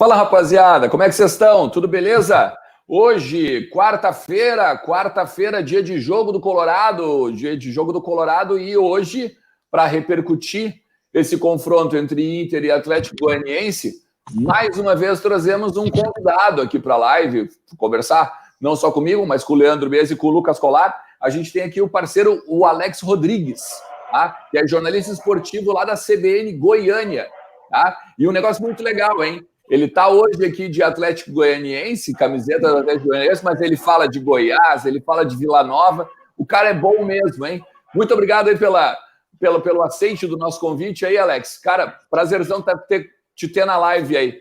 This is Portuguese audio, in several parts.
Fala, rapaziada, como é que vocês estão? Tudo beleza? Hoje, quarta-feira, dia de jogo do Colorado, e hoje, para repercutir esse confronto entre Inter e Atlético Goianiense, mais uma vez trazemos um convidado aqui para a live, conversar não só comigo, mas com o Leandro Bez e com o Lucas Colar. A gente tem aqui o parceiro, o Alex Rodrigues, tá? Que é jornalista esportivo lá da CBN Goiânia, tá? E um negócio muito legal, hein? Ele está hoje aqui de Atlético Goianiense, camiseta do Atlético Goianiense, mas ele fala de Goiás, ele fala de Vila Nova. O cara é bom mesmo, hein? Muito obrigado aí pelo aceite do nosso convite aí, Alex. Cara, prazerzão te ter na live aí.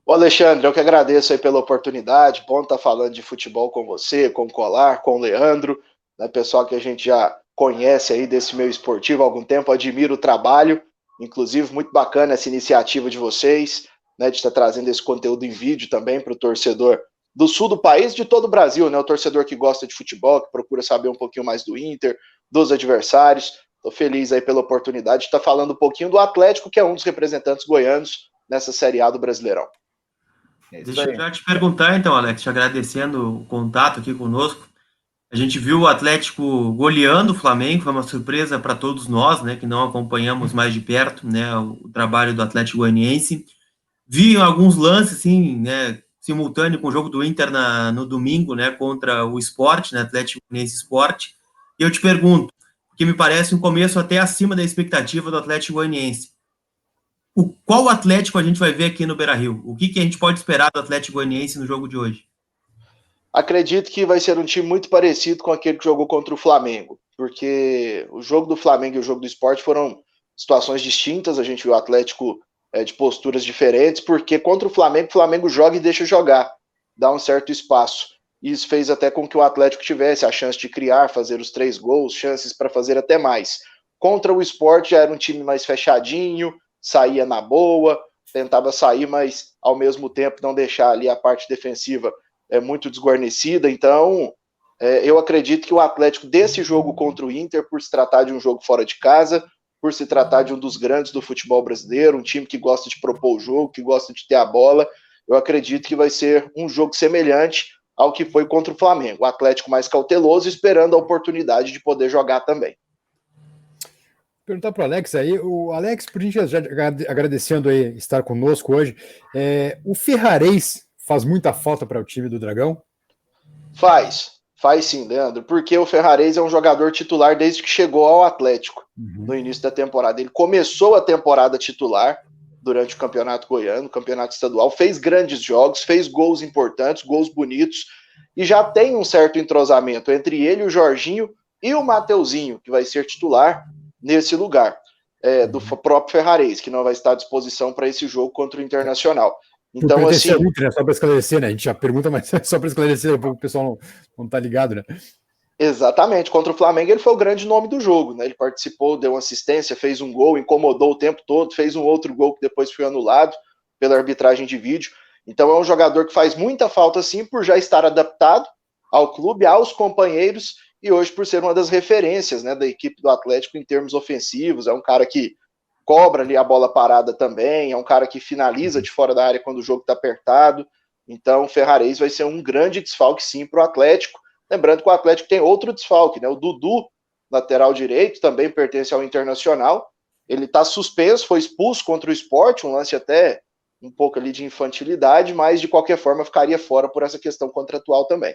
Ô Alexandre, eu que agradeço aí pela oportunidade. Bom estar falando de futebol com você, com o Colar, com o Leandro, né? Pessoal que a gente já conhece aí desse meio esportivo há algum tempo, admiro o trabalho. Inclusive, muito bacana essa iniciativa de vocês, né, de estar trazendo esse conteúdo em vídeo também para o torcedor do sul do país, de todo o Brasil, né, o torcedor que gosta de futebol, que procura saber um pouquinho mais do Inter, dos adversários. Estou feliz aí pela oportunidade de estar falando um pouquinho do Atlético, que é um dos representantes goianos nessa Série A do Brasileirão. Deixa eu já te perguntar então, Alex, te agradecendo o contato aqui conosco. A gente viu o Atlético goleando o Flamengo, foi uma surpresa para todos nós, né, que não acompanhamos mais de perto, né, o trabalho do Atlético Goianiense. Vi alguns lances, assim, né, simultâneo com o jogo do Inter no domingo, né, contra o Sport, né, Atlético Goianiense Sport. E eu te pergunto, porque me parece um começo até acima da expectativa do Atlético Goianiense. Qual Atlético a gente vai ver aqui no Beira-Rio? O que a gente pode esperar do Atlético Goianiense no jogo de hoje? Acredito que vai ser um time muito parecido com aquele que jogou contra o Flamengo, porque o jogo do Flamengo e o jogo do Sport foram situações distintas. A gente viu o Atlético de posturas diferentes, porque contra o Flamengo joga e deixa jogar, dá um certo espaço. Isso fez até com que o Atlético tivesse a chance de criar, fazer os 3 gols, chances para fazer até mais. Contra o Sport já era um time mais fechadinho, saía na boa, tentava sair, mas ao mesmo tempo não deixar ali a parte defensiva muito desguarnecida. Então eu acredito que o Atlético desse jogo contra o Inter, por se tratar de um jogo fora de casa, por se tratar de um dos grandes do futebol brasileiro, um time que gosta de propor o jogo, que gosta de ter a bola, eu acredito que vai ser um jogo semelhante ao que foi contra o Flamengo. O Atlético mais cauteloso, esperando a oportunidade de poder jogar também. Perguntar para o Alex aí, o Alex, por gente já agradecendo aí estar conosco hoje, o Ferrarese faz muita falta para o time do Dragão? Faz sim, Leandro, porque o Ferrarese é um jogador titular desde que chegou ao Atlético, no início da temporada. Ele começou a temporada titular durante o Campeonato Goiano, Campeonato Estadual, fez grandes jogos, fez gols importantes, gols bonitos, e já tem um certo entrosamento entre ele, o Jorginho e o Mateuzinho, que vai ser titular nesse lugar, do próprio Ferrarese, que não vai estar à disposição para esse jogo contra o Internacional. Então, assim, né? Só para esclarecer, né? A gente já pergunta, mas só para esclarecer, o pessoal não tá ligado, né? Exatamente, contra o Flamengo ele foi o grande nome do jogo, né? Ele participou, deu uma assistência, fez um gol, incomodou o tempo todo, fez um outro gol que depois foi anulado pela arbitragem de vídeo. Então é um jogador que faz muita falta, sim, por já estar adaptado ao clube, aos companheiros, e hoje por ser uma das referências, né, da equipe do Atlético em termos ofensivos. É um cara que cobra ali a bola parada também, é um cara que finaliza de fora da área quando o jogo está apertado. Então o Ferrarese vai ser um grande desfalque, sim, para o Atlético. Lembrando que o Atlético tem outro desfalque, né? O Dudu, lateral direito, também pertence ao Internacional. Ele está suspenso, foi expulso contra o Sport, um lance até um pouco ali de infantilidade, mas de qualquer forma ficaria fora por essa questão contratual também.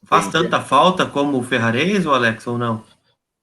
Faz tanta falta como o Ferrarese, ou Alex, ou não?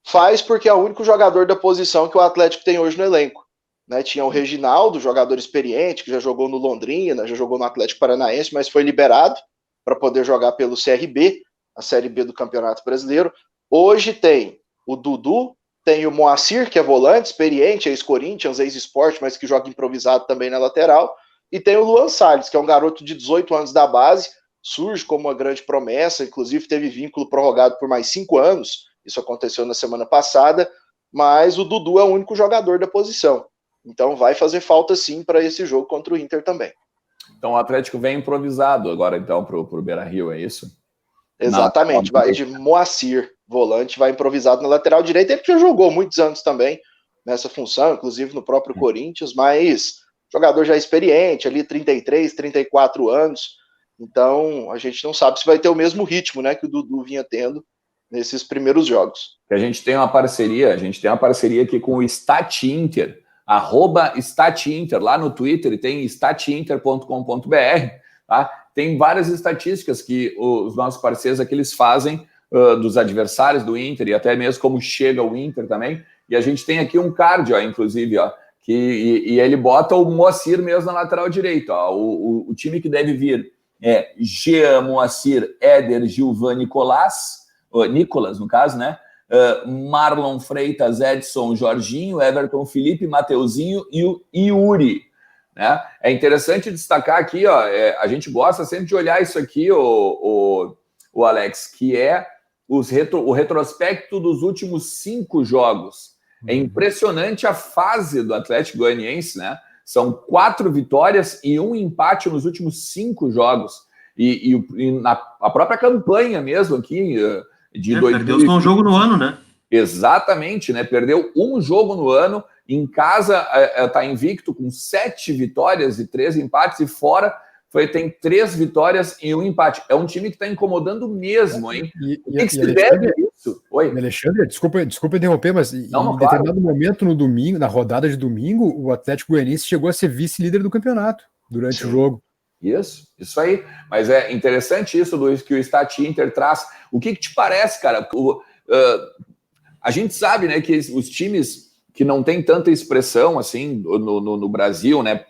Faz, porque é o único jogador da posição que o Atlético tem hoje no elenco, né? Tinha o Reginaldo, jogador experiente, que já jogou no Londrina, já jogou no Atlético Paranaense, mas foi liberado para poder jogar pelo CRB, a Série B do Campeonato Brasileiro. Hoje tem o Dudu, tem o Moacir, que é volante, experiente, ex-Corinthians, ex-Sport, mas que joga improvisado também na lateral, e tem o Luan Salles, que é um garoto de 18 anos da base, surge como uma grande promessa, inclusive teve vínculo prorrogado por mais 5 anos, isso aconteceu na semana passada, mas o Dudu é o único jogador da posição, então vai fazer falta sim para esse jogo contra o Inter também. Então o Atlético vem improvisado agora então para o Beira-Rio, é isso? Exatamente, vai de Moacir, volante, vai improvisado na lateral direita. Ele já jogou muitos anos também nessa função, inclusive no próprio Corinthians, mas jogador já experiente, ali 33, 34 anos, então a gente não sabe se vai ter o mesmo ritmo, né, que o Dudu vinha tendo nesses primeiros jogos. A gente tem uma parceria aqui com o Stat Inter, @StatInter, lá no Twitter, e tem statinter.com.br, tá? Tem várias estatísticas que os nossos parceiros aqui eles fazem dos adversários do Inter e até mesmo como chega o Inter também. E a gente tem aqui um card, ó, inclusive, ó, e ele bota o Moacir mesmo na lateral direita. Ó, o time que deve vir é Jean, Moacir, Éder, Gilvan, Nicolas, no caso, né? Marlon Freitas, Edson, Jorginho, Everton, Felipe, Mateuzinho e o Yuri. Né? É interessante destacar aqui, ó, a gente gosta sempre de olhar isso aqui, o Alex, que é o retrospecto dos últimos 5 jogos. É impressionante a fase do Atlético Goianiense, né? São 4 vitórias e 1 empate nos últimos 5 jogos. E a própria campanha mesmo aqui de 2020. Perdeu só um jogo no ano, né? Exatamente, né? Perdeu um jogo no ano. Em casa está invicto com 7 vitórias e 3 empates, e fora tem 3 vitórias e 1 empate. É um time que está incomodando mesmo, hein? O que se deve a isso? Oi. Alexandre, desculpa interromper, mas em determinado momento no domingo, na rodada de domingo, o Atlético Goianiense chegou a ser vice-líder do campeonato durante o jogo. Isso aí. Mas é interessante isso, Luiz, que o Stat Inter traz. O que te parece, cara? A gente sabe, né, que os times que não têm tanta expressão assim no Brasil, né,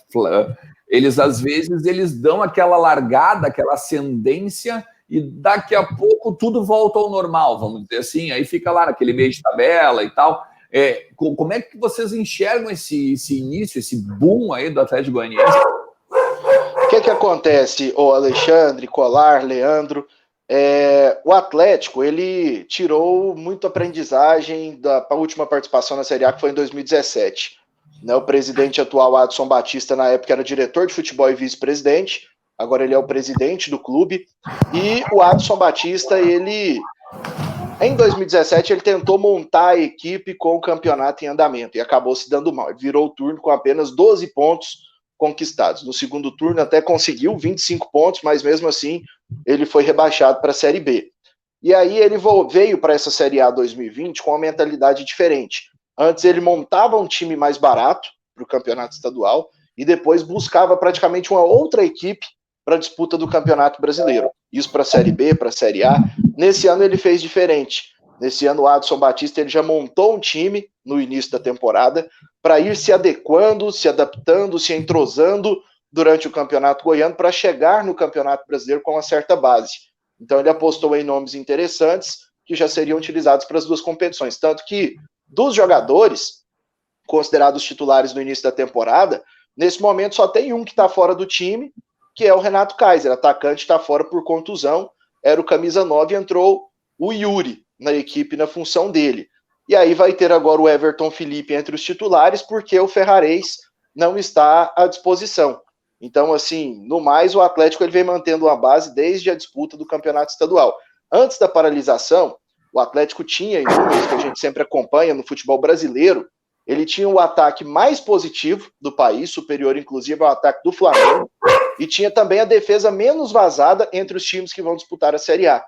eles às vezes eles dão aquela largada, aquela ascendência, e daqui a pouco tudo volta ao normal, vamos dizer assim, aí fica lá naquele meio de tabela e tal. Como é que vocês enxergam esse início, esse boom aí do Atlético Goianiense? O que acontece, Alexandre, Colar, Leandro? O Atlético, ele tirou muita aprendizagem da última participação na Série A, que foi em 2017. Né, o presidente atual, Adson Batista, na época era diretor de futebol e vice-presidente, agora ele é o presidente do clube, e o Adson Batista, em 2017, ele tentou montar a equipe com o campeonato em andamento, e acabou se dando mal, ele virou o turno com apenas 12 pontos conquistados. No segundo turno até conseguiu 25 pontos, mas mesmo assim ele foi rebaixado para a Série B. E aí ele veio para essa Série A 2020 com uma mentalidade diferente. Antes ele montava um time mais barato para o campeonato estadual e depois buscava praticamente uma outra equipe para a disputa do campeonato brasileiro. Isso para a Série B, para a Série A. Nesse ano ele fez diferente. Nesse ano o Adson Batista ele já montou um time no início da temporada para ir se adequando, se adaptando, se entrosando durante o Campeonato Goiano para chegar no Campeonato Brasileiro com uma certa base. Então ele apostou em nomes interessantes que já seriam utilizados para as duas competições. Tanto que dos jogadores considerados titulares no início da temporada, nesse momento só tem um que está fora do time, que é o Renato Kaiser, atacante, está fora por contusão, era o camisa 9 e entrou o Yuri na equipe na função dele. E aí vai ter agora o Everton Felipe entre os titulares, porque o Ferrarez não está à disposição. Então, assim, no mais, o Atlético ele vem mantendo uma base desde a disputa do campeonato estadual. Antes da paralisação, o Atlético tinha, em números que a gente sempre acompanha no futebol brasileiro, ele tinha o ataque mais positivo do país, superior inclusive ao ataque do Flamengo, e tinha também a defesa menos vazada entre os times que vão disputar a Série A.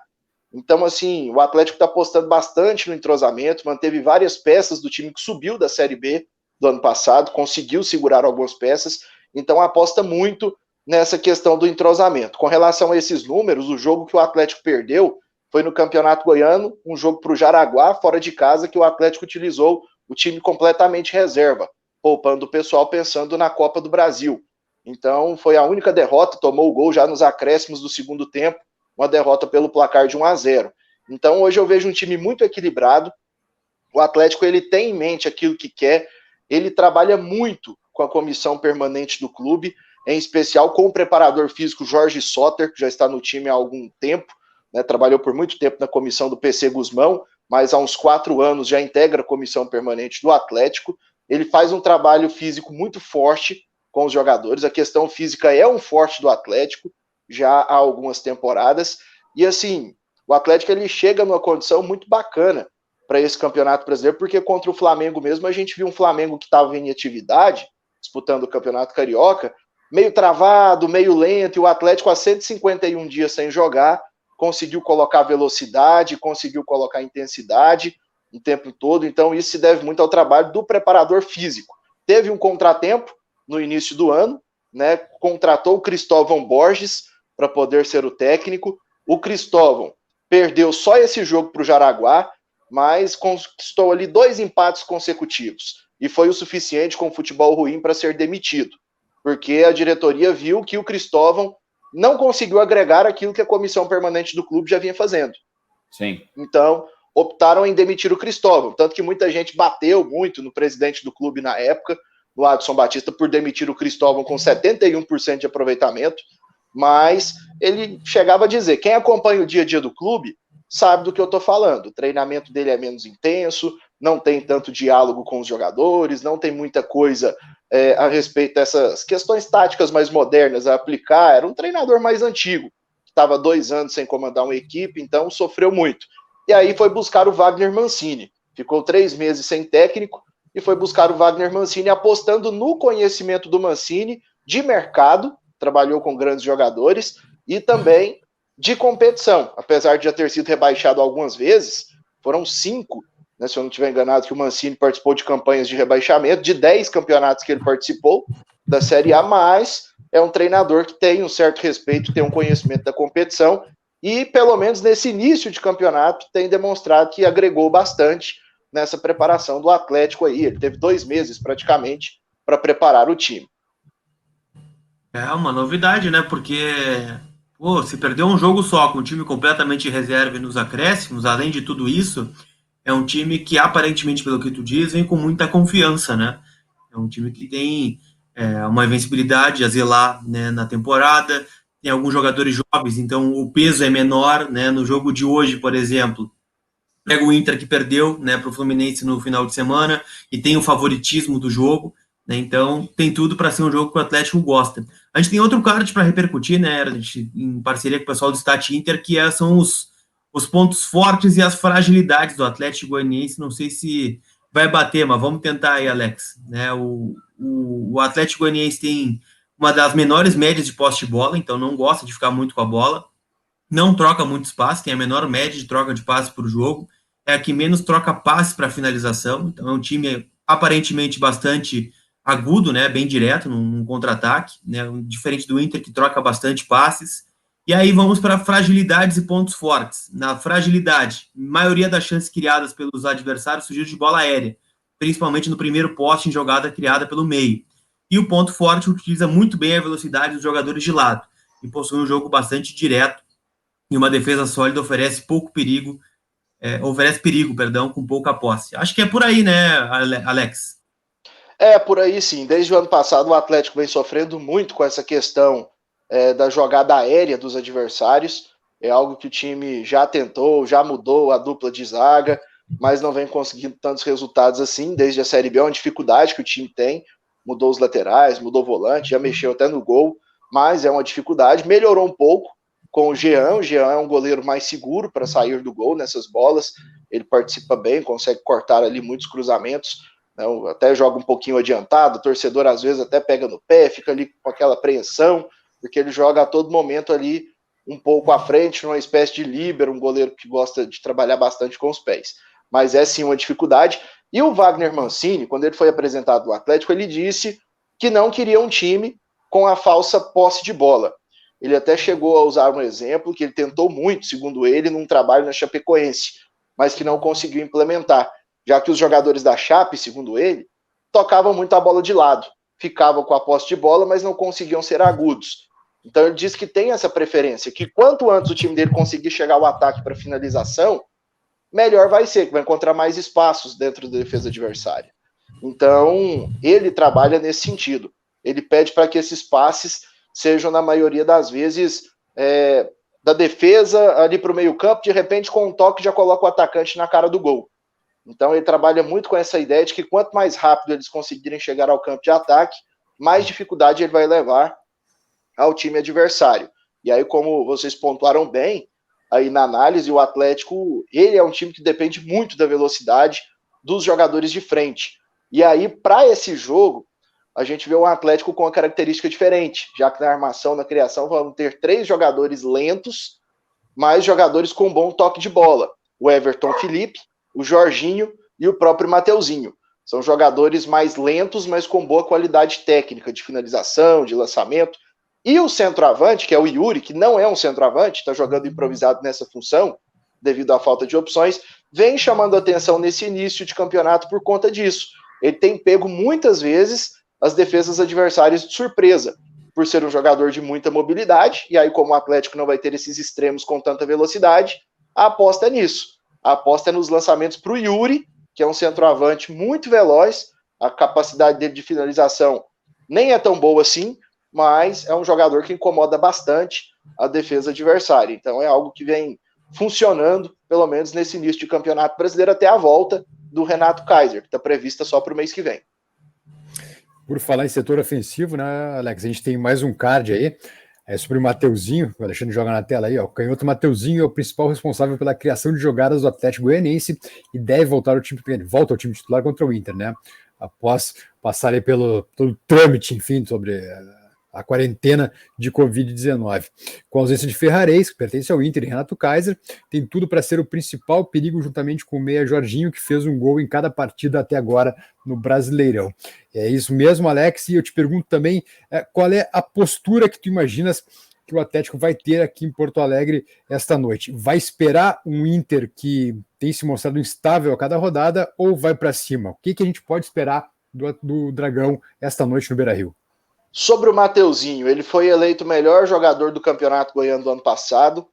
Então, assim, o Atlético está apostando bastante no entrosamento, manteve várias peças do time que subiu da Série B do ano passado, conseguiu segurar algumas peças, então aposta muito nessa questão do entrosamento. Com relação a esses números, o jogo que o Atlético perdeu foi no Campeonato Goiano, um jogo para o Jaraguá, fora de casa, que o Atlético utilizou o time completamente reserva, poupando o pessoal pensando na Copa do Brasil. Então, foi a única derrota, tomou o gol já nos acréscimos do segundo tempo, uma derrota pelo placar de 1-0. Então, hoje eu vejo um time muito equilibrado. O Atlético ele tem em mente aquilo que quer, ele trabalha muito com a comissão permanente do clube, em especial com o preparador físico Jorge Soter, que já está no time há algum tempo, né, trabalhou por muito tempo na comissão do PC Guzmão, mas há uns 4 anos já integra a comissão permanente do Atlético. Ele faz um trabalho físico muito forte com os jogadores, a questão física é um forte do Atlético, já há algumas temporadas, e assim, o Atlético ele chega numa condição muito bacana para esse campeonato brasileiro, porque contra o Flamengo mesmo, a gente viu um Flamengo que estava em atividade, disputando o Campeonato Carioca, meio travado, meio lento, e o Atlético há 151 dias sem jogar, conseguiu colocar velocidade, conseguiu colocar intensidade o tempo todo, então isso se deve muito ao trabalho do preparador físico. Teve um contratempo no início do ano, né, contratou o Cristóvão Borges para poder ser o técnico. O Cristóvão perdeu só esse jogo para o Jaraguá, mas conquistou ali 2 empates consecutivos, e foi o suficiente com o futebol ruim para ser demitido, porque a diretoria viu que o Cristóvão não conseguiu agregar aquilo que a comissão permanente do clube já vinha fazendo. Sim. Então, optaram em demitir o Cristóvão, tanto que muita gente bateu muito no presidente do clube na época, no Adson Batista, por demitir o Cristóvão com 71% de aproveitamento, mas ele chegava a dizer, quem acompanha o dia a dia do clube sabe do que eu estou falando, o treinamento dele é menos intenso, não tem tanto diálogo com os jogadores, não tem muita coisa a respeito dessas questões táticas mais modernas a aplicar, era um treinador mais antigo, estava 2 anos sem comandar uma equipe, então sofreu muito. E aí foi buscar o Wagner Mancini, ficou 3 meses sem técnico, e foi buscar o Wagner Mancini, apostando no conhecimento do Mancini de mercado, trabalhou com grandes jogadores, e também de competição, apesar de já ter sido rebaixado algumas vezes, foram 5, né, se eu não estiver enganado, que o Mancini participou de campanhas de rebaixamento, de 10 campeonatos que ele participou da Série A, mas é um treinador que tem um certo respeito, tem um conhecimento da competição, e pelo menos nesse início de campeonato tem demonstrado que agregou bastante nessa preparação do Atlético aí. Ele teve 2 meses praticamente para preparar o time. É uma novidade, né? Porque se perdeu um jogo só com o time completamente reserva e nos acréscimos, além de tudo isso, é um time que aparentemente, pelo que tu diz, vem com muita confiança, né? É um time que tem uma invencibilidade a zelar, né, na temporada, tem alguns jogadores jovens, então o peso é menor, né? No jogo de hoje, por exemplo, pega o Inter que perdeu, né, para o Fluminense no final de semana e tem o favoritismo do jogo, né, então tem tudo para ser um jogo que o Atlético gosta. A gente tem outro card para repercutir, né, a gente, em parceria com o pessoal do Stat Inter, que são os pontos fortes e as fragilidades do Atlético Goianiense. Não sei se vai bater, mas vamos tentar aí, Alex. Né, o Atlético Goianiense tem uma das menores médias de posse de bola, então não gosta de ficar muito com a bola, não troca muito espaço, tem a menor média de troca de passe por jogo, é a que menos troca passe para finalização, então é um time aparentemente bastante agudo, né, bem direto, num contra-ataque, né, diferente do Inter, que troca bastante passes. E aí vamos para fragilidades e pontos fortes. Na fragilidade, maioria das chances criadas pelos adversários surgiram de bola aérea, principalmente no primeiro poste em jogada criada pelo meio. E o ponto forte utiliza muito bem a velocidade dos jogadores de lado, e possui um jogo bastante direto, e uma defesa sólida oferece perigo, com pouca posse. Acho que é por aí, né, Alex? É, por aí sim. Desde o ano passado o Atlético vem sofrendo muito com essa questão da jogada aérea dos adversários. É algo que o time já tentou, já mudou a dupla de zaga, mas não vem conseguindo tantos resultados assim. Desde a Série B é uma dificuldade que o time tem. Mudou os laterais, mudou o volante, já mexeu até no gol, mas é uma dificuldade. Melhorou um pouco com o Jean. O Jean é um goleiro mais seguro para sair do gol nessas bolas. Ele participa bem, consegue cortar ali muitos cruzamentos, né? Até joga um pouquinho adiantado. O torcedor às vezes até pega no pé, fica ali com aquela apreensão, porque ele joga a todo momento ali um pouco à frente, numa espécie de líbero, um goleiro que gosta de trabalhar bastante com os pés. Mas é sim uma dificuldade. E o Wagner Mancini, quando ele foi apresentado no Atlético, ele disse que não queria um time com a falsa posse de bola. Ele até chegou a usar um exemplo que ele tentou muito, segundo ele, num trabalho na Chapecoense, mas que não conseguiu implementar, já que os jogadores da Chape, segundo ele, tocavam muito a bola de lado, ficavam com a posse de bola, mas não conseguiam ser agudos. Então ele diz que tem essa preferência, que quanto antes o time dele conseguir chegar ao ataque para finalização, melhor vai ser, que vai encontrar mais espaços dentro da defesa adversária. Então, ele trabalha nesse sentido. Ele pede para que esses passes sejam, na maioria das vezes, da defesa ali para o meio campo, de repente, com um toque, já coloca o atacante na cara do gol. Então, ele trabalha muito com essa ideia de que quanto mais rápido eles conseguirem chegar ao campo de ataque, mais dificuldade ele vai levar ao time adversário. E aí, como vocês pontuaram bem, aí na análise, o Atlético, ele é um time que depende muito da velocidade dos jogadores de frente. E aí, para esse jogo, a gente vê um Atlético com uma característica diferente, já que na armação, na criação, vamos ter 3 jogadores lentos, mais jogadores com bom toque de bola. O Everton Felipe, o Jorginho e o próprio Mateuzinho. São jogadores mais lentos, mas com boa qualidade técnica, de finalização, de lançamento. E o centroavante, que é o Yuri, que não é um centroavante, está jogando improvisado nessa função, devido à falta de opções, vem chamando atenção nesse início de campeonato por conta disso. Ele tem pego muitas vezes as defesas adversárias de surpresa, por ser um jogador de muita mobilidade, e aí como o Atlético não vai ter esses extremos com tanta velocidade, a aposta é nisso. A aposta é nos lançamentos para o Yuri, que é um centroavante muito veloz, a capacidade dele de finalização nem é tão boa assim, mas é um jogador que incomoda bastante a defesa adversária. Então é algo que vem funcionando, pelo menos nesse início de campeonato brasileiro, até a volta do Renato Kaiser, que está prevista só para o mês que vem. Por falar em setor ofensivo, né, Alex? A gente tem mais um card aí, sobre o Mateuzinho, o Alexandre joga na tela aí, ó. O canhoto Mateuzinho é o principal responsável pela criação de jogadas do Atlético Goianiense e deve volta ao time titular contra o Inter, né? Após passar aí pelo trâmite, enfim, sobre a quarentena de Covid-19. Com a ausência de Ferrarez, que pertence ao Inter, e Renato Kaiser, tem tudo para ser o principal perigo, juntamente com o meia Jorginho, que fez um gol em cada partida até agora no Brasileirão. É isso mesmo, Alex, e eu te pergunto também qual é a postura que tu imaginas que o Atlético vai ter aqui em Porto Alegre esta noite? Vai esperar um Inter que tem se mostrado instável a cada rodada ou vai para cima? O que a gente pode esperar do Dragão esta noite no Beira-Rio? Sobre o Mateuzinho, ele foi eleito o melhor jogador do Campeonato Goiano do ano passado,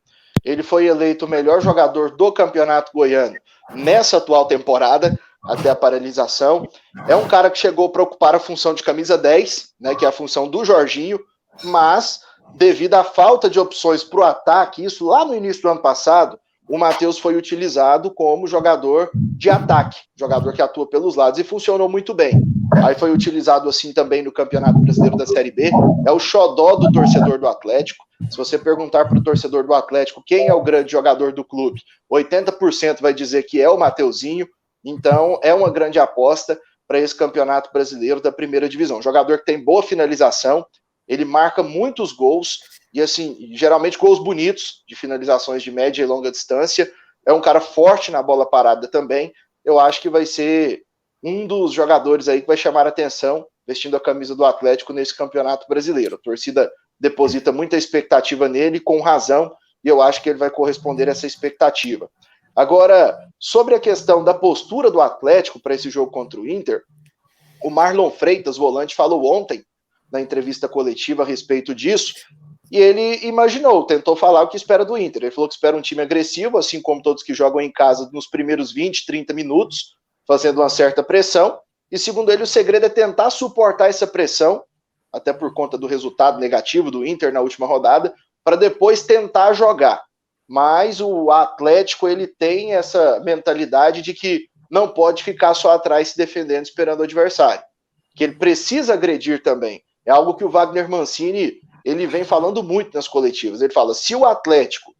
ele foi eleito o melhor jogador do Campeonato Goiano nessa atual temporada, até a paralisação. É um cara que chegou para ocupar a função de camisa 10, né, que é a função do Jorginho, mas devido à falta de opções para o ataque, isso lá no início do ano passado, o Matheus foi utilizado como jogador de ataque, jogador que atua pelos lados, e funcionou muito bem. Aí foi utilizado assim também no Campeonato Brasileiro da Série B, é o xodó do torcedor do Atlético. Se você perguntar para o torcedor do Atlético quem é o grande jogador do clube, 80% vai dizer que é o Mateuzinho, então é uma grande aposta para esse Campeonato Brasileiro da Primeira Divisão. Jogador que tem boa finalização, ele marca muitos gols, e assim, geralmente gols bonitos, de finalizações de média e longa distância, é um cara forte na bola parada também. Eu acho que vai ser um dos jogadores aí que vai chamar a atenção, vestindo a camisa do Atlético nesse Campeonato Brasileiro. A torcida deposita muita expectativa nele, com razão, e eu acho que ele vai corresponder a essa expectativa. Agora, sobre a questão da postura do Atlético para esse jogo contra o Inter, o Marlon Freitas, volante, falou ontem, na entrevista coletiva a respeito disso, e ele tentou falar o que espera do Inter. Ele falou que espera um time agressivo, assim como todos que jogam em casa nos primeiros 20, 30 minutos, fazendo uma certa pressão, e segundo ele o segredo é tentar suportar essa pressão, até por conta do resultado negativo do Inter na última rodada, para depois tentar jogar. Mas o Atlético, ele tem essa mentalidade de que não pode ficar só atrás se defendendo, esperando o adversário, que ele precisa agredir também. É algo que o Wagner Mancini, ele vem falando muito nas coletivas. Ele fala, se o Atlético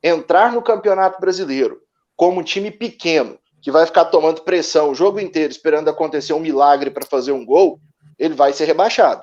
entrar no Campeonato Brasileiro como um time pequeno, que vai ficar tomando pressão o jogo inteiro, esperando acontecer um milagre para fazer um gol, ele vai ser rebaixado.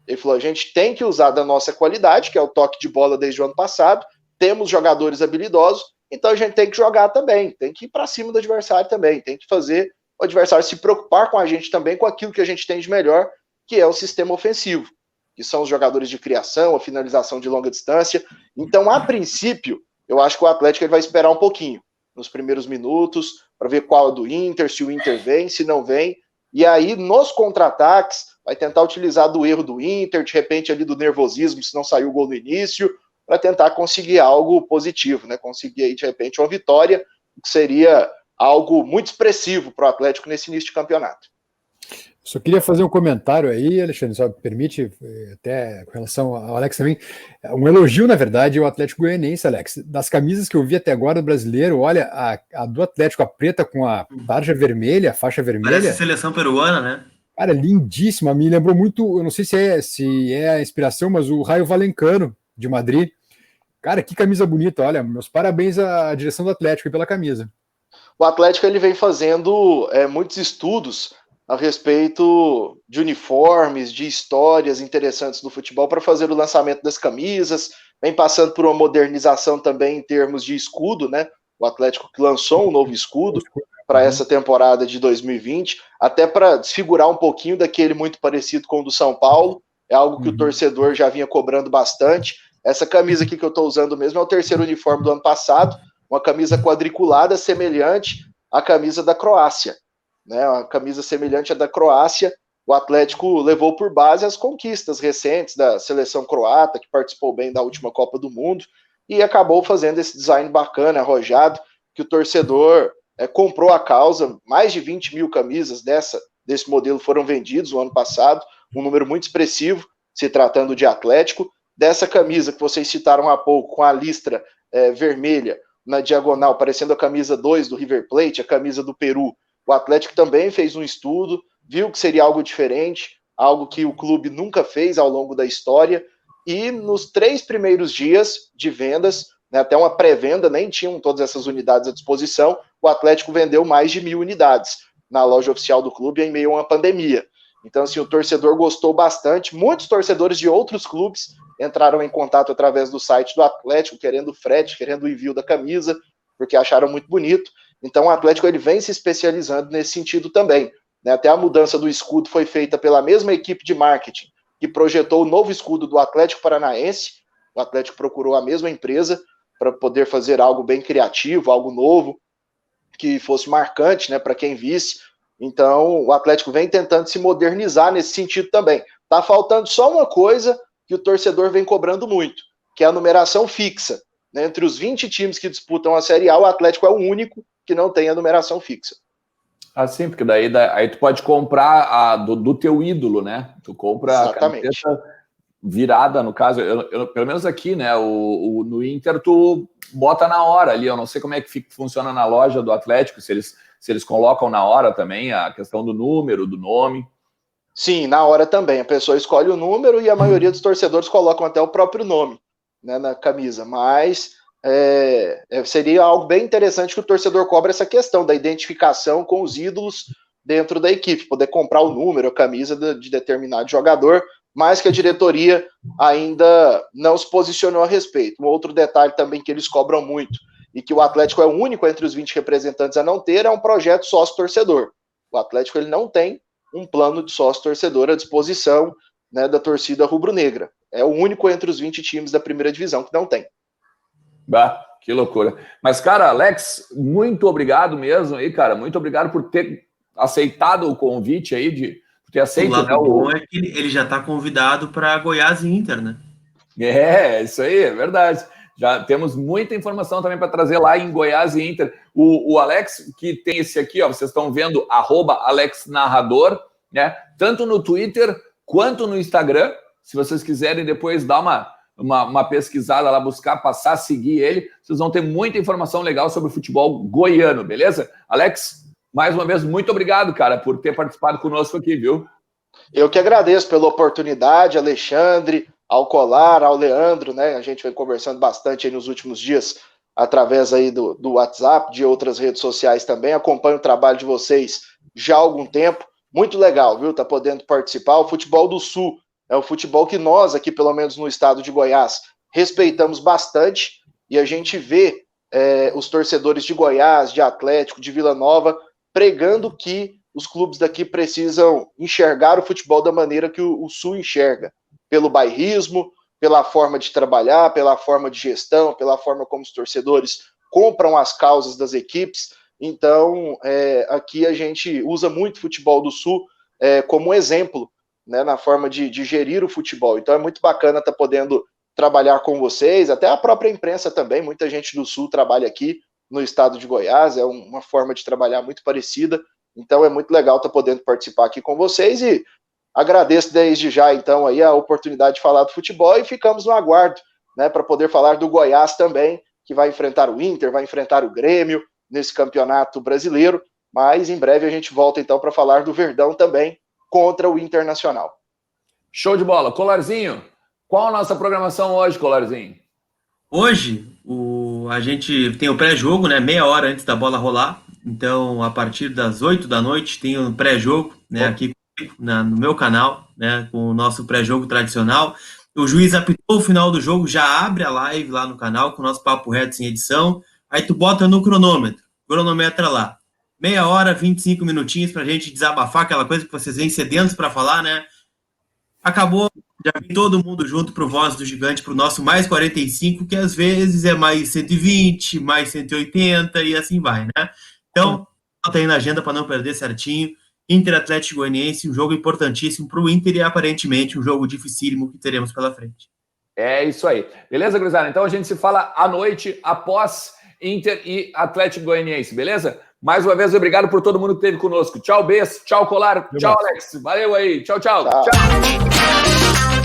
Ele falou, a gente tem que usar da nossa qualidade, que é o toque de bola desde o ano passado, temos jogadores habilidosos, então a gente tem que jogar também, tem que ir para cima do adversário também, tem que fazer o adversário se preocupar com a gente também, com aquilo que a gente tem de melhor, que é o sistema ofensivo, que são os jogadores de criação, a finalização de longa distância. Então, a princípio, eu acho que o Atlético ele vai esperar um pouquinho, nos primeiros minutos, para ver qual é do Inter, se o Inter vem, se não vem, e aí, nos contra-ataques, vai tentar utilizar do erro do Inter, de repente ali do nervosismo, se não saiu o gol no início, para tentar conseguir algo positivo, né? Conseguir aí, de repente, uma vitória, que seria algo muito expressivo para o Atlético nesse início de campeonato. Só queria fazer um comentário aí, Alexandre, só permite, até com relação ao Alex também, um elogio, na verdade, ao Atlético Goianiense, Alex. Das camisas que eu vi até agora do brasileiro, olha, a do Atlético, a preta com a tarja vermelha, a faixa vermelha. Parece seleção peruana, né? Cara, lindíssima, me lembrou muito, eu não sei se é a inspiração, mas o Raio Valencano, de Madrid. Cara, que camisa bonita, olha, meus parabéns à direção do Atlético e pela camisa. O Atlético ele vem fazendo muitos estudos a respeito de uniformes, de histórias interessantes do futebol para fazer o lançamento das camisas, vem passando por uma modernização também em termos de escudo, né? O Atlético que lançou um novo escudo para essa temporada de 2020, até para desfigurar um pouquinho daquele muito parecido com o do São Paulo, é algo que o torcedor já vinha cobrando bastante. Essa camisa aqui que eu estou usando mesmo é o terceiro uniforme do ano passado, uma camisa quadriculada semelhante à camisa da Croácia, né? Uma camisa semelhante à da Croácia. O Atlético levou por base as conquistas recentes da seleção croata, que participou bem da última Copa do Mundo, e acabou fazendo esse design bacana, arrojado, que o torcedor comprou a causa. Mais de 20 mil camisas desse modelo foram vendidos no ano passado, um número muito expressivo, se tratando de Atlético. Dessa camisa que vocês citaram há pouco, com a listra vermelha na diagonal, parecendo a camisa 2 do River Plate, a camisa do Peru, o Atlético também fez um estudo, viu que seria algo diferente, algo que o clube nunca fez ao longo da história, e nos 3 primeiros dias de vendas, né, até uma pré-venda, nem tinham todas essas unidades à disposição, o Atlético vendeu mais de 1.000 unidades na loja oficial do clube em meio a uma pandemia. Então, assim, o torcedor gostou bastante. Muitos torcedores de outros clubes entraram em contato através do site do Atlético, querendo frete, querendo o envio da camisa, porque acharam muito bonito. Então, o Atlético ele vem se especializando nesse sentido também, né? Até a mudança do escudo foi feita pela mesma equipe de marketing que projetou o novo escudo do Atlético Paranaense. O Atlético procurou a mesma empresa para poder fazer algo bem criativo, algo novo, que fosse marcante, né, para quem visse. Então, o Atlético vem tentando se modernizar nesse sentido também. Tá faltando só uma coisa que o torcedor vem cobrando muito, que é a numeração fixa. Né? Entre os 20 times que disputam a Série A, o Atlético é o único que não tem a numeração fixa. Ah, sim, porque daí aí tu pode comprar do teu ídolo, né? Tu compra Exatamente. a camiseta virada, no caso, pelo menos aqui, né? No Inter, tu bota na hora ali. Eu não sei como é que funciona na loja do Atlético, se eles colocam na hora também a questão do número, do nome. Sim, na hora também. A pessoa escolhe o número e a maioria dos torcedores colocam até o próprio nome, né, na camisa. Mas seria algo bem interessante que o torcedor cobra essa questão da identificação com os ídolos dentro da equipe, poder comprar o número, a camisa de determinado jogador, mas que a diretoria ainda não se posicionou a respeito. Um outro detalhe também que eles cobram muito, e que o Atlético é o único entre os 20 representantes a não ter, é um projeto sócio-torcedor. O Atlético ele não tem um plano de sócio-torcedor à disposição, né, da torcida rubro-negra. É o único entre os 20 times da primeira divisão que não tem. Bah, que loucura. Mas, cara, Alex, muito obrigado mesmo aí, cara. Muito obrigado por ter aceitado o convite aí, por ter aceito. O lado bom é que ele já está convidado para Goiás e Inter, né? Isso aí, é verdade. Já temos muita informação também para trazer lá em Goiás e Inter. O Alex, que tem esse aqui, ó, vocês estão vendo, @AlexNarrador, né? Tanto no Twitter quanto no Instagram. Se vocês quiserem depois dar uma pesquisada lá, buscar, passar a seguir ele, vocês vão ter muita informação legal sobre o futebol goiano, beleza? Alex, mais uma vez, muito obrigado, cara, por ter participado conosco aqui, viu? Eu que agradeço pela oportunidade, Alexandre, ao Colar, ao Leandro, né? A gente vem conversando bastante aí nos últimos dias, através aí do WhatsApp, de outras redes sociais também. Acompanho o trabalho de vocês já há algum tempo. Muito legal, viu? Tá podendo participar. O futebol do Sul é o futebol que nós, aqui pelo menos no estado de Goiás, respeitamos bastante, e a gente vê os torcedores de Goiás, de Atlético, de Vila Nova, pregando que os clubes daqui precisam enxergar o futebol da maneira que o Sul enxerga, pelo bairrismo, pela forma de trabalhar, pela forma de gestão, pela forma como os torcedores compram as causas das equipes. Então, aqui a gente usa muito o futebol do Sul como exemplo, né, na forma de gerir o futebol. Então é muito bacana estar podendo trabalhar com vocês, até a própria imprensa também, muita gente do Sul trabalha aqui no estado de Goiás, é uma forma de trabalhar muito parecida, então é muito legal estar podendo participar aqui com vocês, e agradeço desde já, então, aí a oportunidade de falar do futebol, e ficamos no aguardo, né, para poder falar do Goiás também, que vai enfrentar o Inter, vai enfrentar o Grêmio nesse campeonato brasileiro, mas em breve a gente volta, então, para falar do Verdão também, contra o Internacional. Show de bola. Colarzinho, qual a nossa programação hoje, Colarzinho? Hoje, a gente tem o pré-jogo, né? Meia hora antes da bola rolar. Então, a partir das 8 da noite, tem um pré-jogo, né, aqui no meu canal, né, com o nosso pré-jogo tradicional. O juiz apitou o final do jogo, já abre a live lá no canal, com o nosso Papo Reto sem edição. Aí tu bota no cronometra lá. 30 minutos, 25 minutinhos pra gente desabafar, aquela coisa que vocês vêm sedentos para falar, né? Acabou, já vem todo mundo junto pro Voz do Gigante, pro nosso mais 45, que às vezes é mais 120, mais 180 e assim vai, né? Então, tá aí na agenda para não perder certinho. Inter Atlético Goianiense, um jogo importantíssimo para o Inter e aparentemente um jogo dificílimo que teremos pela frente. É isso aí. Beleza, gurizada? Então a gente se fala à noite, após Inter e Atlético Goianiense, beleza? Mais uma vez, obrigado por todo mundo que esteve conosco. Tchau, Bess. Tchau, Colar. Tchau, Alex. Valeu aí. Tchau, tchau. Tchau.